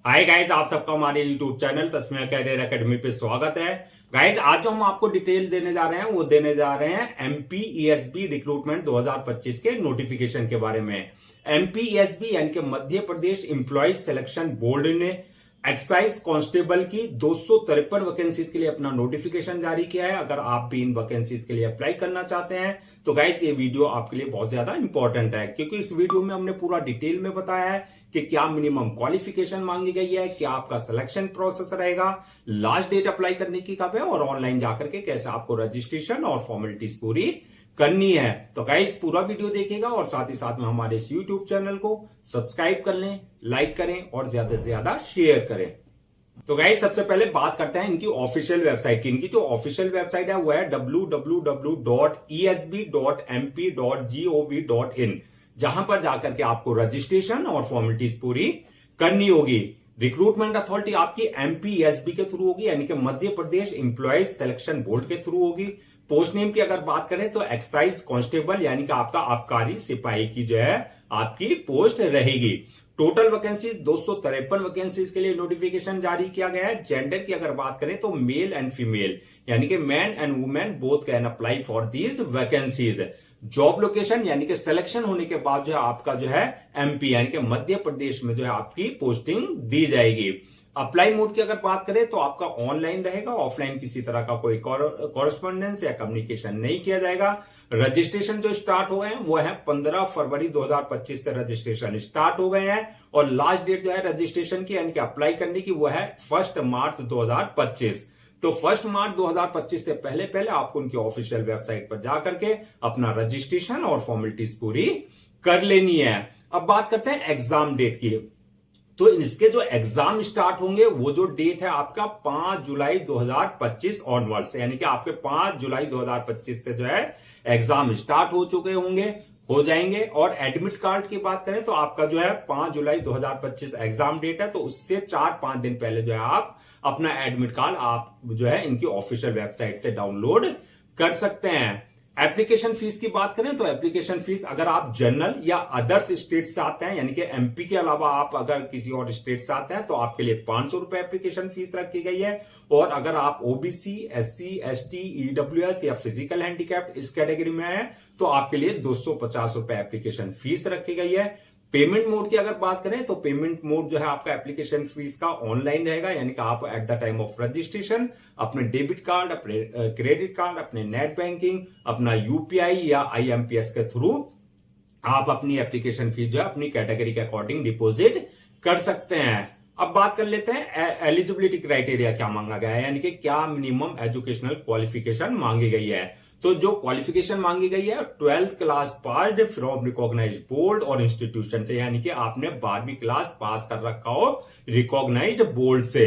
Hi guys, आप सबका हमारे YouTube channel Tasmia career academy पे स्वागत है। गाइस, आज जो हम आपको डिटेल देने जा रहे हैं वो देने जा रहे हैं एमपीईएसबी रिक्रूटमेंट 2025 के नोटिफिकेशन के बारे में। एमपीईएसबी यानी कि मध्य प्रदेश एम्प्लॉयज सिलेक्शन बोर्ड ने एक्साइज कांस्टेबल की 253 वैकेंसीज के लिए अपना नोटिफिकेशन जारी किया है। अगर आप भी इन वैकेंसीज के लिए अप्लाई करना चाहते हैं तो गाइस ये वीडियो आपके लिए बहुत ज्यादा इंपॉर्टेंट है, क्योंकि इस वीडियो में हमने पूरा डिटेल में बताया है कि क्या मिनिमम क्वालिफिकेशन मांगी गई है, क्या आपका सिलेक्शन प्रोसेस रहेगा, लास्ट डेट अप्लाई करने की कब है और ऑनलाइन जाकर के कैसे आपको रजिस्ट्रेशन और फॉर्मेलिटीज पूरी करनी है। तो गाइस पूरा वीडियो देखेगा और साथ ही साथ में हमारे इस यूट्यूब चैनल को सब्सक्राइब कर लें, लाइक करें और ज्यादा से ज्यादा शेयर करें। तो गाइस सबसे पहले बात करते हैं इनकी ऑफिशियल वेबसाइट की। इनकी जो ऑफिशियल वेबसाइट है वो है www.esb.mp.gov.in, जहां पर जाकर के आपको रजिस्ट्रेशन और फॉर्मेलिटीज पूरी करनी होगी। रिक्रूटमेंट अथॉरिटी आपकी एमपीएसबी के थ्रू होगी, यानी कि मध्य प्रदेश एम्प्लॉयज सिलेक्शन बोर्ड के थ्रू होगी। पोस्ट नेम की अगर बात करें तो एक्साइज कांस्टेबल यानी कि आपका आबकारी सिपाही की जो है आपकी पोस्ट रहेगी। टोटल वैकेंसी 253 वैकेंसीज के लिए नोटिफिकेशन जारी किया गया है। जेंडर की अगर बात करें तो मेल एंड फीमेल यानी कि man and women both can apply for these vacancies. Job location यानी कि सिलेक्शन होने के बाद जो है आपका जो है एमपी यानी कि मध्य प्रदेश में जो है आपकी पोस्टिंग दी जाएगी। अप्लाई मोड की अगर बात करें तो आपका ऑनलाइन रहेगा, ऑफलाइन किसी तरह का कोई कॉरेस्पॉन्डेंस या कम्युनिकेशन नहीं किया जाएगा। रजिस्ट्रेशन जो स्टार्ट हो गए हैं वो है 15 फरवरी 2025 से रजिस्ट्रेशन स्टार्ट हो गए हैं और लास्ट डेट जो है रजिस्ट्रेशन की यानी कि अप्लाई करने की वो है 1 मार्च 2025। तो 1 मार्च 2025 से पहले पहले आपको उनकी ऑफिशियल वेबसाइट पर जाकर के अपना रजिस्ट्रेशन और फॉर्मेलिटीज पूरी कर लेनी है। अब बात करते हैं एग्जाम डेट की। तो इसके जो एग्जाम स्टार्ट होंगे वो जो डेट है आपका 5 जुलाई 2025 ऑनवर्ड से, यानी कि आपके 5 जुलाई 2025 से जो है एग्जाम स्टार्ट हो चुके हो जाएंगे। और एडमिट कार्ड की बात करें तो आपका जो है 5 जुलाई 2025 एग्जाम डेट है, तो उससे 4-5 दिन पहले जो है आप अपना एडमिट कार्ड आप जो है इनकी ऑफिशियल वेबसाइट से डाउनलोड कर सकते हैं। एप्लीकेशन फीस की बात करें तो एप्लीकेशन फीस अगर आप जनरल या अदर्स स्टेट से आते हैं यानी कि एमपी के अलावा आप अगर किसी और स्टेट से आते हैं तो आपके लिए 500 रुपए एप्लीकेशन फीस रखी गई है। और अगर आप ओबीसी, एससी, एसटी, ईडब्ल्यूएस या फिजिकल हैंडीकैप्ड इस कैटेगरी में है तो आपके लिए 250 रुपए एप्लीकेशन फीस रखी गई है। पेमेंट मोड की अगर बात करें तो पेमेंट मोड जो है आपका एप्लीकेशन फीस का ऑनलाइन रहेगा, यानी कि आप at the time of registration अपने डेबिट कार्ड, अपने क्रेडिट कार्ड, अपने नेट बैंकिंग, अपना यूपीआई या आईएमपीएस के थ्रू आप अपनी एप्लीकेशन फीस जो है अपनी कैटेगरी के अकॉर्डिंग डिपॉजिट कर सकते हैं। अब बात कर लेते हैं एलिजिबिलिटी क्राइटेरिया क्या मांगा गया है, यानी कि क्या मिनिमम एजुकेशनल क्वालिफिकेशन मांगी गई है। तो जो क्वालिफिकेशन मांगी गई है 12th class passed from recognised board और इंस्टीट्यूशन से, यानी कि आपने 12वीं क्लास पास कर रखा हो रिकॉग्नाइज्ड बोर्ड से।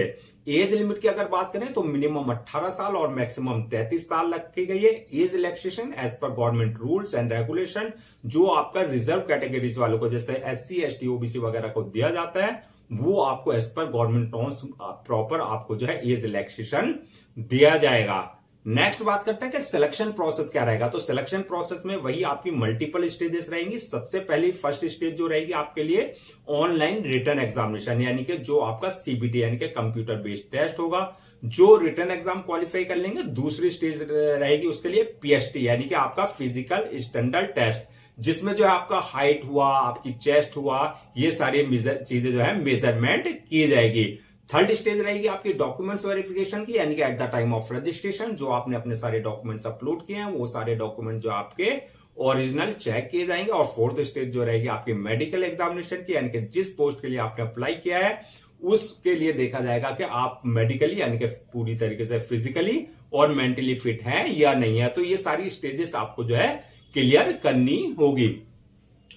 एज लिमिट की अगर बात करें तो मिनिमम 18 साल और मैक्सिमम 33 साल रखी गई है। Age relaxation as per government rules and regulation, जो आपका रिजर्व कैटेगरीज वालों को जैसे एससी, एसटी, ओबीसी वगैरह को दिया जाता है वो आपको as per government norms proper आपको जो है एज रिलैक्सेशन दिया जाएगा। नेक्स्ट बात करते हैं कि सिलेक्शन प्रोसेस क्या रहेगा। तो सिलेक्शन प्रोसेस में वही आपकी मल्टीपल स्टेजेस रहेंगी। सबसे पहली फर्स्ट स्टेज जो रहेगी आपके लिए ऑनलाइन रिटन एग्जामिनेशन, यानी कि जो आपका सीबीटी यानी कि कंप्यूटर बेस्ड टेस्ट होगा। जो रिटन एग्जाम क्वालिफाई कर लेंगे दूसरी स्टेज रहेगी उसके लिए पीएसटी यानी कि आपका फिजिकल स्टैंडर्ड टेस्ट, जिसमें जो है आपका हाइट हुआ, आपकी चेस्ट हुआ, ये सारी चीजें जो है मेजरमेंट की जाएगी। थर्ड स्टेज रहेगी आपकी डॉक्यूमेंट्स वेरिफिकेशन की, यानी कि at the time of registration जो आपने अपने सारे डॉक्यूमेंट्स अपलोड किए हैं वो सारे डॉक्यूमेंट जो आपके ओरिजिनल चेक किए जाएंगे। और फोर्थ स्टेज जो रहेगी आपकी मेडिकल एग्जामिनेशन की, यानी कि जिस पोस्ट के लिए आपने अप्लाई किया है उसके लिए देखा जाएगा कि आप मेडिकली यानी कि पूरी तरीके से फिजिकली और मेंटली फिट हैं या नहीं है। तो ये सारी स्टेजेस आपको जो है क्लियर करनी होगी।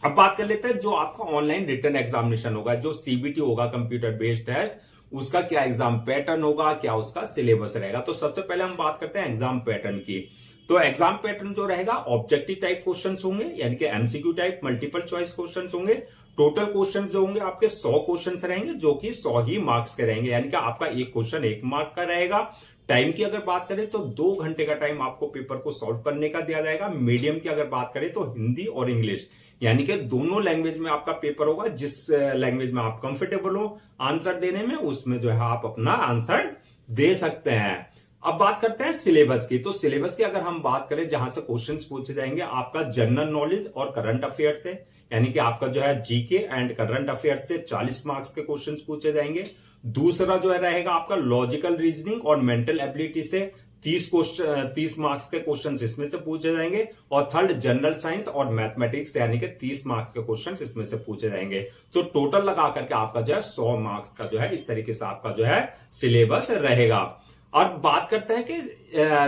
अब बात कर लेते हैं जो आपका ऑनलाइन रिटन एग्जामिनेशन होगा, जो सीबीटी होगा कंप्यूटर बेस्ड टेस्ट, उसका क्या एग्जाम पैटर्न होगा, क्या उसका सिलेबस रहेगा। तो सबसे पहले हम बात करते हैं एग्जाम पैटर्न की। तो एग्जाम पैटर्न जो रहेगा ऑब्जेक्टिव टाइप क्वेश्चंस होंगे, यानी कि MCQ type multiple choice questions होंगे। टोटल क्वेश्चन जो होंगे आपके 100 क्वेश्चन रहेंगे, जो कि 100 ही मार्क्स के रहेंगे, यानी कि आपका एक क्वेश्चन 1 मार्क का रहेगा। टाइम की अगर बात करें तो 2 घंटे का टाइम आपको पेपर को सॉल्व करने का दिया जाएगा। मीडियम की अगर बात करें तो हिंदी और इंग्लिश, यानी कि दोनों लैंग्वेज में आपका पेपर होगा। जिस लैंग्वेज में आप कंफर्टेबल हो आंसर देने में, उसमें जो है आप अपना आंसर दे सकते हैं। अब बात करते हैं सिलेबस की। तो सिलेबस की अगर हम बात करें, जहां से क्वेश्चंस पूछे जाएंगे आपका जनरल नॉलेज और करंट अफेयर से, यानी कि आपका जो है जीके एंड करंट अफेयर से 40 मार्क्स के क्वेश्चंस पूछे जाएंगे। दूसरा जो है रहेगा आपका लॉजिकल रीजनिंग और मेंटल एबिलिटी से 30 मार्क्स के क्वेश्चंस इसमें से पूछे जाएंगे। और थर्ड जनरल साइंस और मैथमेटिक्स, यानी कि 30 मार्क्स के क्वेश्चंस इसमें से पूछे जाएंगे। तो टोटल लगा करके आपका जो है 100 मार्क्स का जो है इस तरीके से आपका जो है सिलेबस रहेगा। और बात करते हैं कि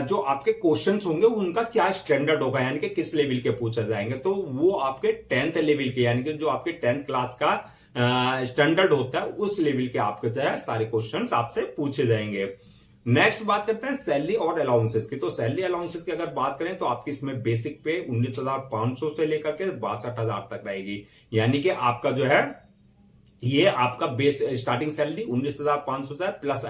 जो आपके क्वेश्चंस होंगे उनका क्या स्टैंडर्ड होगा, यानी कि किस लेवल के पूछे जाएंगे। तो वो आपके 10th लेवल के, यानी कि जो आपके 10th क्लास का स्टैंडर्ड होता है उस लेवल के आपके जो है सारे क्वेश्चंस आपसे पूछे जाएंगे। नेक्स्ट बात करते हैं सैलरी और अलाउंसेस की। तो सैलरी अलाउंसेस की अगर बात करें तो आपकी इसमें बेसिक पे 19,500 से लेकर के 62,000 तक रहेगी, यानी कि आपका जो है ये आपका बेस स्टार्टिंग सैलरी 19,500 से प्लस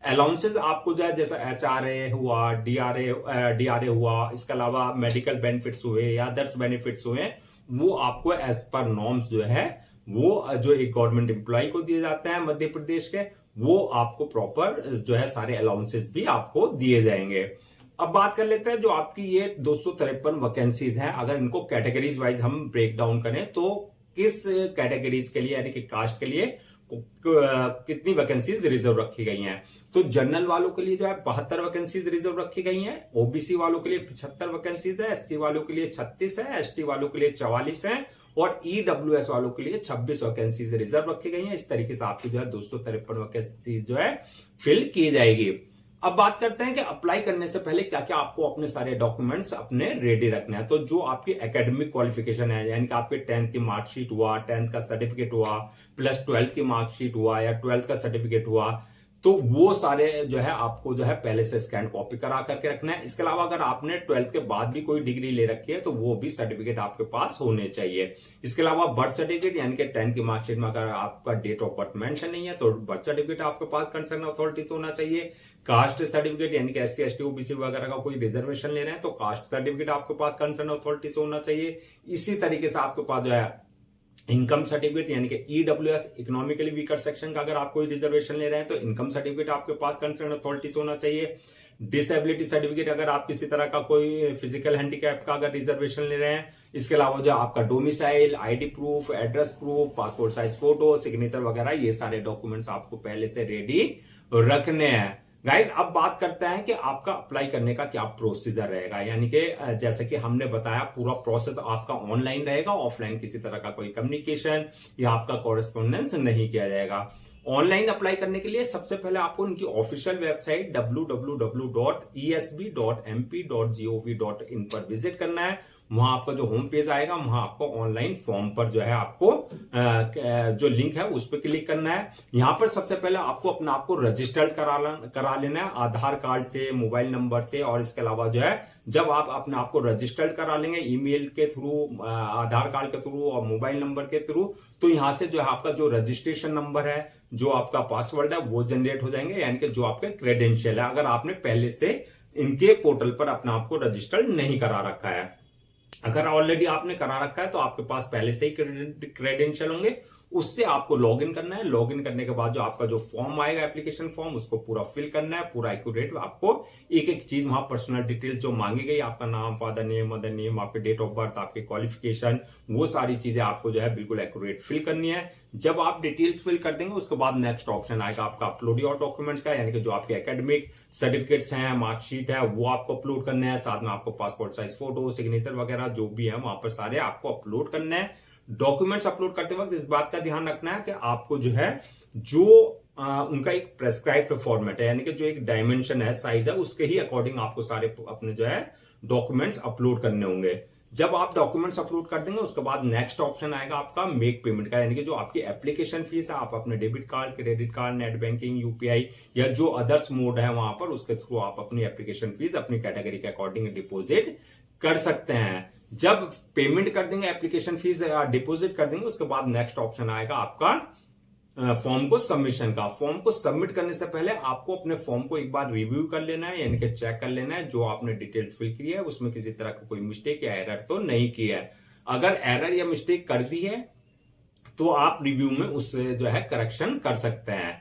अलाउंसेस आपको जो है जैसा HRA हुआ, DRA हुआ, इसके अलावा मेडिकल बेनिफिट्स हुए या अदर्स बेनिफिट्स हुए, वो आपको एज पर नॉर्म्स जो है वो जो एक गवर्नमेंट एम्प्लॉय को दिए जाते हैं मध्य प्रदेश के, वो आपको प्रॉपर जो है सारे अलाउंसेस भी आपको दिए जाएंगे। अब बात कर लेते हैं जो आपकी ये 253 वैकेंसीज हैं, अगर इनको कैटेगरीज वाइज हम ब्रेक डाउन करें तो किस कैटेगरीज के लिए, यानी कि कास्ट के लिए कितनी वैकेंसीज रिजर्व रखी गई हैं। तो जनरल वालों के लिए जो है 72 वैकेंसीज रिजर्व रखी गई हैं, ओबीसी वालों के लिए 75 वैकेंसीज है, एससी वालों के लिए 36 है, एसटी वालों के लिए 44 है और ईडब्ल्यूएस वालों के लिए 26 वैकेंसीज रिजर्व रखी गई हैं। इस तरीके से आपकी जो है 253 वैकेंसीज जो है फिल की जाएगी। अब बात करते हैं कि अप्लाई करने से पहले क्या क्या आपको अपने सारे डॉक्यूमेंट्स अपने रेडी रखने हैं। तो जो आपकी एकेडमिक क्वालिफिकेशन है, यानी कि आपके 10th की मार्कशीट हुआ, 10th का सर्टिफिकेट हुआ, प्लस 12th की मार्कशीट हुआ या 12th का सर्टिफिकेट हुआ, तो वो सारे जो है आपको जो है पहले से स्कैन कॉपी करा करके रखना है। इसके अलावा अगर आपने 12th के बाद भी कोई डिग्री ले रखी है तो वो भी सर्टिफिकेट आपके पास होने चाहिए। इसके अलावा बर्थ सर्टिफिकेट, यानी कि 10th की मार्कशीट में अगर आपका डेट ऑफ बर्थ मेंशन नहीं है तो बर्थ सर्टिफिकेट आपके पास कंसर्न अथॉरिटी से होना चाहिए। कास्ट सर्टिफिकेट, यानी कि SC ST OBC वगैरह का कोई रिजर्वेशन ले रहे हैं तो कास्ट सर्टिफिकेट आपके पास कंसर्न अथॉरिटी से होना चाहिए। इसी तरीके से आपके पास जो है इनकम सर्टिफिकेट, यानी कि ईडब्ल्यूएस इकोनॉमिकली वीकर सेक्शन का अगर आप कोई रिजर्वेशन ले रहे हैं तो इनकम सर्टिफिकेट आपके पास कंसर्न अथॉरिटी से होना चाहिए। डिसेबिलिटी सर्टिफिकेट, अगर आप किसी तरह का कोई फिजिकल हैंडीकैप का अगर रिजर्वेशन ले रहे हैं। इसके अलावा जो आपका domicile, ID proof, address proof, passport size photo, signature वगैरह, ये सारे डॉक्यूमेंट्स आपको पहले से रेडी रखने हैं। गाइज अब बात करते हैं कि आपका अप्लाई करने का क्या प्रोसीजर रहेगा, यानी कि जैसे कि हमने बताया पूरा प्रोसेस आपका ऑनलाइन रहेगा, ऑफलाइन किसी तरह का कोई कम्युनिकेशन या आपका कॉरेस्पॉन्डेंस नहीं किया जाएगा। ऑनलाइन अप्लाई करने के लिए सबसे पहले आपको उनकी ऑफिशियल वेबसाइट www.esb.mp.gov.in पर विजिट करना है। वहां आपका जो होम पेज आएगा, वहां आपको ऑनलाइन फॉर्म पर जो है आपको जो लिंक है उस पर क्लिक करना है। यहां पर सबसे पहले आपको अपना आपको रजिस्टर्ड करा लेना है आधार कार्ड से, मोबाइल नंबर से। और इसके अलावा जो है जब आप अपने आप को रजिस्टर्ड करा लेंगे ईमेल के थ्रू, आधार कार्ड के थ्रू और मोबाइल नंबर के थ्रू, तो यहां से जो है आपका जो रजिस्ट्रेशन नंबर है, जो आपका पासवर्ड है, वो जनरेट हो जाएंगे, यानी कि जो आपके क्रेडेंशियल है, अगर आपने पहले से इनके पोर्टल पर अपने आप को रजिस्टर्ड नहीं करा रखा है। अगर ऑलरेडी आपने करा रखा है तो आपके पास पहले से ही क्रेडेंशियल होंगे, उससे आपको लॉगिन करना है। लॉगिन करने के बाद जो आपका जो फॉर्म आएगा, एप्लीकेशन फॉर्म, उसको पूरा फिल करना है, पूरा एक्यूरेट। आपको एक एक चीज वहां पर्सनल डिटेल्स जो मांगी गई, आपका नाम, फादर नेम, मदर नेम, आपके डेट ऑफ बर्थ, आपके क्वालिफिकेशन, वो सारी चीजें आपको जो है बिल्कुल एक्यूरेट फिल करनी है। जब आप डिटेल्स फिल कर देंगे उसके बाद नेक्स्ट ऑप्शन आएगा आपका अपलोड योर डॉक्यूमेंट्स का, यानी कि जो आपके एकेडमिक सर्टिफिकेट्स हैं, मार्कशीट है, वो आपको अपलोड करना है। साथ में आपको पासपोर्ट साइज फोटो, सिग्नेचर वगैरह जो भी है वहां पर सारे आपको अपलोड करना है। डॉक्यूमेंट्स अपलोड करते वक्त इस बात का ध्यान रखना है कि आपको जो है उनका एक प्रेस्क्राइब्ड फॉर्मेट है, यानी कि जो एक डायमेंशन है, साइज है, उसके ही अकॉर्डिंग आपको सारे अपने जो है डॉक्यूमेंट्स अपलोड करने होंगे। जब आप डॉक्यूमेंट्स अपलोड कर देंगे उसके बाद नेक्स्ट ऑप्शन आएगा आपका मेक पेमेंट का, यानी कि जो आपकी एप्लीकेशन फीस है, आप अपने debit card, credit card, net banking, UPI या जो अदर्स मोड है वहां पर उसके थ्रू आप अपनी एप्लीकेशन फीस अपनी कैटेगरी के अकॉर्डिंग डिपॉजिट कर सकते हैं। जब पेमेंट कर देंगे एप्लीकेशन फीस या डिपॉजिट कर देंगे, उसके बाद नेक्स्ट ऑप्शन आएगा आपका फॉर्म को सबमिशन का। फॉर्म को सबमिट करने से पहले आपको अपने फॉर्म को एक बार रिव्यू कर लेना है, यानी कि चेक कर लेना है जो आपने डिटेल फिल की है उसमें किसी तरह का कोई मिस्टेक या एरर तो नहीं किया है। अगर एरर या मिस्टेक कर दी है तो आप रिव्यू में उससे जो है करेक्शन कर सकते हैं।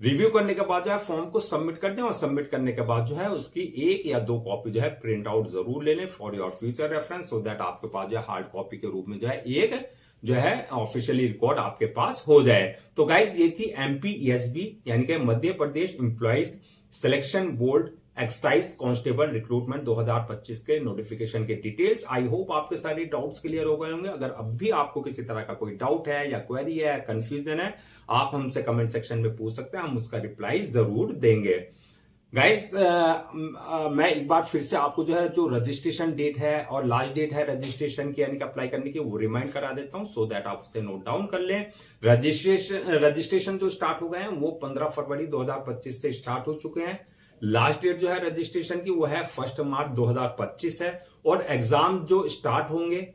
रिव्यू करने के बाद जो है फॉर्म को सबमिट कर दें और सबमिट करने के बाद जो है उसकी 1 या 2 कॉपी जो है प्रिंट आउट जरूर ले लें for your future reference, so that आपके पास जो है हार्ड कॉपी के रूप में जो है एक जो है ऑफिशियली रिकॉर्ड आपके पास हो जाए। तो गाइज ये थी एमपीईएसबी यानी कि Madhya Pradesh employees selection board excise constable recruitment 2025 के नोटिफिकेशन के डिटेल्स। आई होप आपके सारी डाउट्स क्लियर हो गए होंगे। अगर अब भी आपको किसी तरह का कोई डाउट है या क्वेरी है, कंफ्यूजन है, आप हमसे कमेंट सेक्शन में पूछ सकते हैं, हम उसका रिप्लाई जरूर देंगे। गाइस मैं एक बार फिर से आपको जो है जो रजिस्ट्रेशन डेट है और लास्ट डेट है रजिस्ट्रेशन की यानी कि अप्लाई करने की वो रिमाइंड करा देता हूं, सो दैट आप उसे नोट डाउन कर लें। रजिस्ट्रेशन जो स्टार्ट हो गए हैं वो 15 फरवरी 2025 से स्टार्ट हो चुके हैं। लास्ट डेट जो है रजिस्ट्रेशन की वो है 1 मार्च 2025 है और एग्जाम जो स्टार्ट होंगे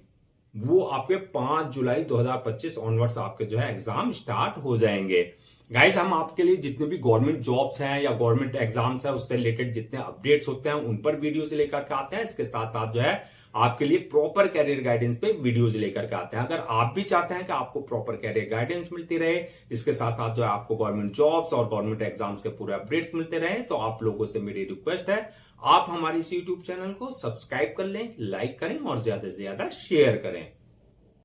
वो आपके 5 जुलाई 2025 ऑनवर्ड्स आपके जो है एग्जाम स्टार्ट हो जाएंगे। गाइस हम आपके लिए जितने भी गवर्नमेंट जॉब्स हैं या गवर्नमेंट एग्जाम्स हैं उससे रिलेटेड जितने अपडेट्स होते हैं उन पर वीडियोस लेकर के आते हैं। इसके साथ साथ जो है आपके लिए प्रॉपर कैरियर गाइडेंस पे वीडियोस लेकर के आते हैं। अगर आप भी चाहते हैं कि आपको प्रॉपर कैरियर गाइडेंस मिलती रहे, इसके साथ साथ जो है आपको गवर्नमेंट जॉब्स और गवर्नमेंट एग्जाम्स के पूरे अपडेट्स मिलते रहे, तो आप लोगों से मेरी रिक्वेस्ट है आप हमारे इस यूट्यूब चैनल को सब्सक्राइब कर लें, लाइक करें और ज्यादा से ज्यादा शेयर करें।